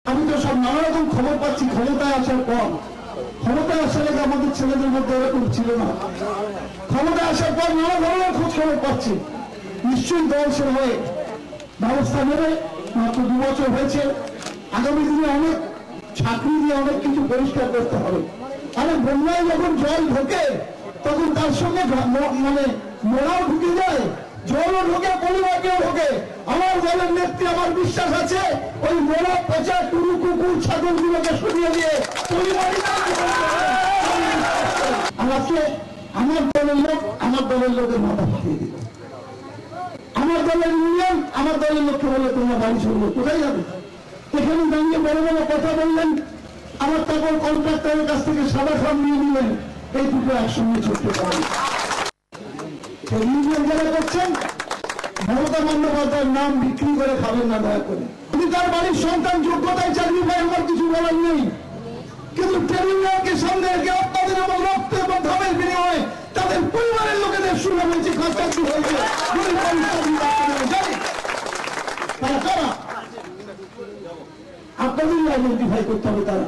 আমি তো সব নানা রকম খবর পাচ্ছি ক্ষমতায় আসার পর। ক্ষমতায় আসার আগে আমাদের ছেলেদের মধ্যে এরকম ছিল না। ক্ষমতায় আসার পর নানা ধরনের খোঁজ খবর পাচ্ছি। নিশ্চয়ই দল সে হয়ে ব্যবস্থা নেবে। মাত্র 2 বছর হয়েছে, আগামী দিনে অনেক চাকরি দিয়ে অনেক কিছু পরিষ্কার করতে হবে। আরে বন্যায় যখন জল ঢোকে তখন তার সঙ্গে মানে মোড়াও ঢুকে যায়, জলও ঢোকে, পরিবারকেও ঢোকে। আমার দলের নেত্রী, আমার বিশ্বাস আছে, ওই মোড়া পচা টুরু কুকুর ছাগলগুলোকে সরিয়ে দিয়ে পরিবারই আমাকে আমার দলের লোক আমার দলের লোকের মাথা ফাটিয়ে দিল। আমার দলের ইউনিয়ন আমার দলের লোককে বলে তোমরা বাড়ি চললো, কোথায় যাবে? এখানে দাঁড়িয়ে বড় বড় কথা বললেন, আমার তারপর কন্ট্রাক্টরের কাছ থেকে সাদা খাম নিয়ে নিলেন। এইটুকু একসঙ্গে ছুটতে পারেন। ইউনিয়ন যারা করছেন, মমতা বন্দ্যোপাধ্যায়ের নাম বিক্রি করে খাবেন না দয়া করে। যদি তার বাড়ির সন্তান যোগ্যতায় চাকরি পায় আমার কিছু বলার নেই, কিন্তু টেলিগ্রামকে সামনে রেখে আপনাদের আমার রক্ত এবং ধামের বিনিময়ে তাদের পরিবারের লোকেদের শুনে বলছি খাঁচাকি হয়েছে। তারা কারা? আপনাদেরই আইডেন্টিফাই করতে হবে তারা।